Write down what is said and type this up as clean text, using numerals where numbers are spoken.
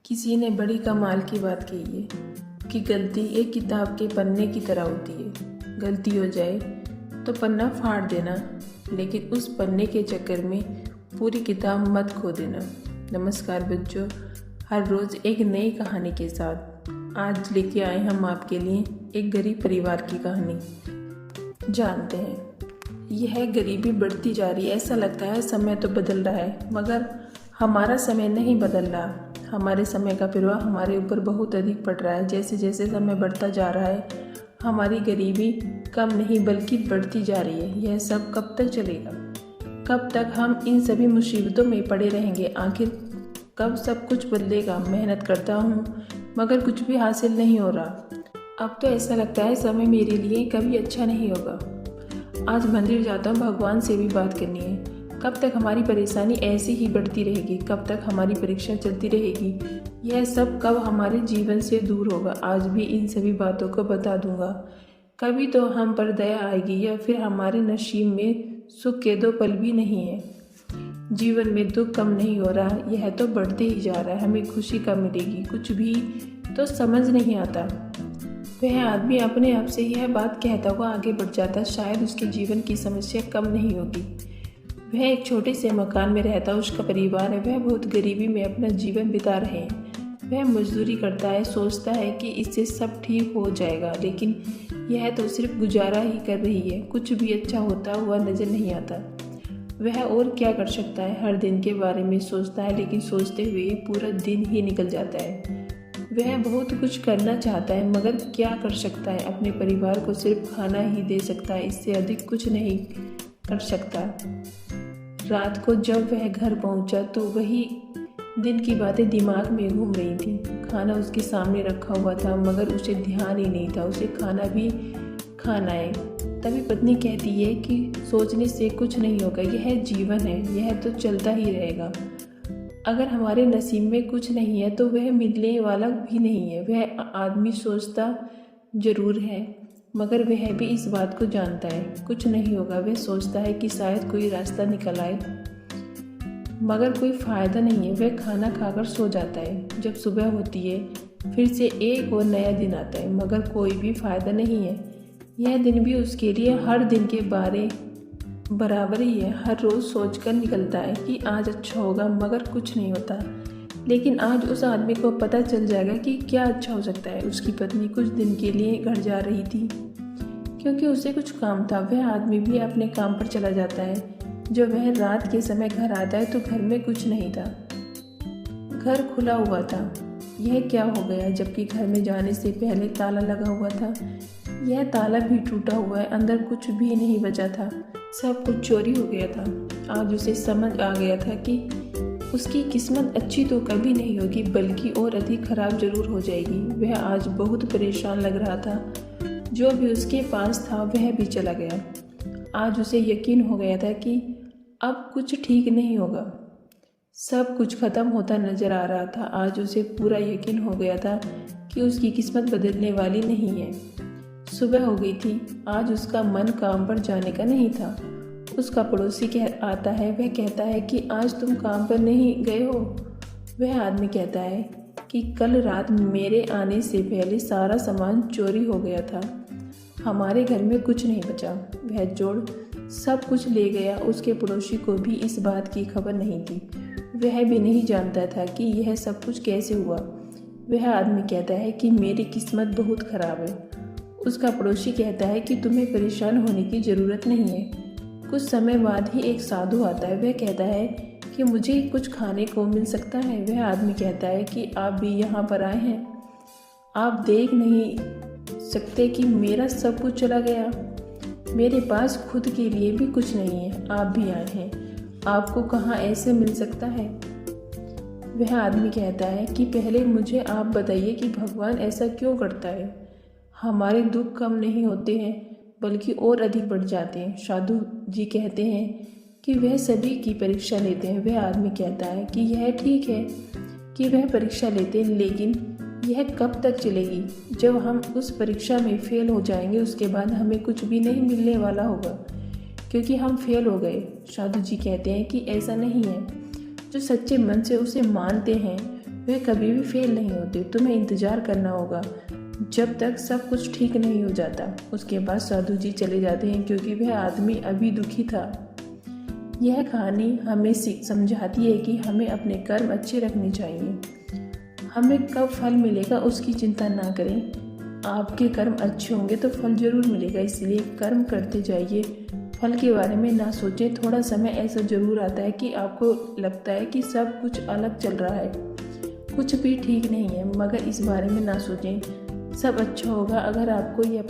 किसी ने बड़ी कमाल की बात कही है कि गलती एक किताब के पन्ने की तरह होती है। गलती हो जाए तो पन्ना फाड़ देना, लेकिन उस पन्ने के चक्कर में पूरी किताब मत खो देना। नमस्कार बच्चों, हर रोज़ एक नई कहानी के साथ आज लेके आए हम आपके लिए एक गरीब परिवार की कहानी। जानते हैं, यह गरीबी बढ़ती जा रही है। ऐसा लगता है समय तो बदल रहा है, मगर हमारा समय नहीं बदल रहा। हमारे समय का प्रभाव हमारे ऊपर बहुत अधिक पड़ रहा है। जैसे जैसे समय बढ़ता जा रहा है, हमारी गरीबी कम नहीं बल्कि बढ़ती जा रही है। यह सब कब तक चलेगा? कब तक हम इन सभी मुसीबतों में पड़े रहेंगे? आखिर कब सब कुछ बदलेगा? मेहनत करता हूँ मगर कुछ भी हासिल नहीं हो रहा। अब तो ऐसा लगता है समय मेरे लिए कभी अच्छा नहीं होगा। आज मंदिर जाता हूँ, भगवान से भी बात करनी है। कब तक हमारी परेशानी ऐसी ही बढ़ती रहेगी? कब तक हमारी परीक्षा चलती रहेगी? यह सब कब हमारे जीवन से दूर होगा? आज भी इन सभी बातों को बता दूंगा। कभी तो हम पर दया आएगी या फिर हमारे नसीब में सुख के दो पल भी नहीं है। जीवन में दुख कम नहीं हो रहा, यह तो बढ़ते ही जा रहा है। हमें खुशी कब मिलेगी? कुछ भी तो समझ नहीं आता। वह आदमी अपने आप से यह बात कहता हुआ आगे बढ़ जाता। शायद उसके जीवन की समस्या कम नहीं होगी। वह एक छोटे से मकान में रहता, उसका परिवार है। वह बहुत गरीबी में अपना जीवन बिता रहे हैं। वह मजदूरी करता है, सोचता है कि इससे सब ठीक हो जाएगा, लेकिन यह तो सिर्फ गुजारा ही कर रही है। कुछ भी अच्छा होता हुआ नजर नहीं आता। वह और क्या कर सकता है? हर दिन के बारे में सोचता है, लेकिन सोचते हुए पूरा दिन ही निकल जाता है। वह बहुत कुछ करना चाहता है, मगर क्या कर सकता है? अपने परिवार को सिर्फ खाना ही दे सकता है, इससे अधिक कुछ नहीं कर सकता। रात को जब वह घर पहुंचा तो वही दिन की बातें दिमाग में घूम रही थी। खाना उसके सामने रखा हुआ था, मगर उसे ध्यान ही नहीं था उसे खाना भी खाना है। तभी पत्नी कहती है कि सोचने से कुछ नहीं होगा, यह जीवन है, यह तो चलता ही रहेगा। अगर हमारे नसीब में कुछ नहीं है तो वह मिलने वाला भी नहीं है। वह आदमी सोचता जरूर है, मगर वह भी इस बात को जानता है कुछ नहीं होगा। वह सोचता है कि शायद कोई रास्ता निकल आए, मगर कोई फायदा नहीं है। वह खाना खाकर सो जाता है। जब सुबह होती है फिर से एक और नया दिन आता है, मगर कोई भी फायदा नहीं है। यह दिन भी उसके लिए हर दिन के बराबर ही है। हर रोज़ सोचकर निकलता है कि आज अच्छा होगा, मगर कुछ नहीं होता। लेकिन आज उस आदमी को पता चल जाएगा कि क्या अच्छा हो सकता है। उसकी पत्नी कुछ दिन के लिए घर जा रही थी, क्योंकि उसे कुछ काम था। वह आदमी भी अपने काम पर चला जाता है। जब वह रात के समय घर आता है तो घर में कुछ नहीं था। घर खुला हुआ था। यह क्या हो गया? जबकि घर में जाने से पहले ताला लगा हुआ था। यह ताला भी टूटा हुआ है, अंदर कुछ भी नहीं बचा था। सब कुछ चोरी हो गया था। आज उसे समझ आ गया था कि उसकी किस्मत अच्छी तो कभी नहीं होगी, बल्कि और अधिक खराब जरूर हो जाएगी। वह आज बहुत परेशान लग रहा था। जो भी उसके पास था वह भी चला गया। आज उसे यकीन हो गया था कि अब कुछ ठीक नहीं होगा। सब कुछ खत्म होता नजर आ रहा था। आज उसे पूरा यकीन हो गया था कि उसकी किस्मत बदलने वाली नहीं है। सुबह हो गई थी। आज उसका मन काम पर जाने का नहीं था। उसका पड़ोसी आता है। वह कहता है कि आज तुम काम पर नहीं गए हो? वह आदमी कहता है कि कल रात मेरे आने से पहले सारा सामान चोरी हो गया था। हमारे घर में कुछ नहीं बचा। वह जोड़ सब कुछ ले गया। उसके पड़ोसी को भी इस बात की खबर नहीं थी। वह भी नहीं जानता था कि यह सब कुछ कैसे हुआ। वह आदमी कहता है कि मेरी किस्मत बहुत खराब है। उसका पड़ोसी कहता है कि तुम्हें परेशान होने की ज़रूरत नहीं है। कुछ समय बाद ही एक साधु आता है। वह कहता है कि मुझे कुछ खाने को मिल सकता है? वह आदमी कहता है कि आप भी यहाँ पर आए हैं? आप देख नहीं सकते कि मेरा सब कुछ चला गया? मेरे पास खुद के लिए भी कुछ नहीं है। आप भी आए हैं, आपको कहाँ ऐसे मिल सकता है? वह आदमी कहता है कि पहले मुझे आप बताइए कि भगवान ऐसा क्यों करता है? हमारे दुख कम नहीं होते हैं, बल्कि और अधिक बढ़ जाते हैं। साधु जी कहते हैं कि वह सभी की परीक्षा लेते हैं। वह आदमी कहता है कि यह ठीक है कि वह परीक्षा लेते हैं, लेकिन यह कब तक चलेगी? जब हम उस परीक्षा में फेल हो जाएंगे, उसके बाद हमें कुछ भी नहीं मिलने वाला होगा, क्योंकि हम फेल हो गए। साधु जी कहते हैं कि ऐसा नहीं है। जो सच्चे मन से उसे मानते हैं वे कभी भी फेल नहीं होते। तुम्हें इंतज़ार करना होगा जब तक सब कुछ ठीक नहीं हो जाता। उसके बाद साधु जी चले जाते हैं क्योंकि वह आदमी अभी दुखी था। यह कहानी हमें समझाती है कि हमें अपने कर्म अच्छे रखने चाहिए। हमें कब फल मिलेगा उसकी चिंता ना करें। आपके कर्म अच्छे होंगे तो फल जरूर मिलेगा, इसलिए कर्म करते जाइए। फल के बारे में ना सोचें। थोड़ा समय ऐसा जरूर आता है कि आपको लगता है कि सब कुछ अलग चल रहा है, कुछ भी ठीक नहीं है, मगर इस बारे में ना सोचें। सब अच्छा होगा। अगर आपको यह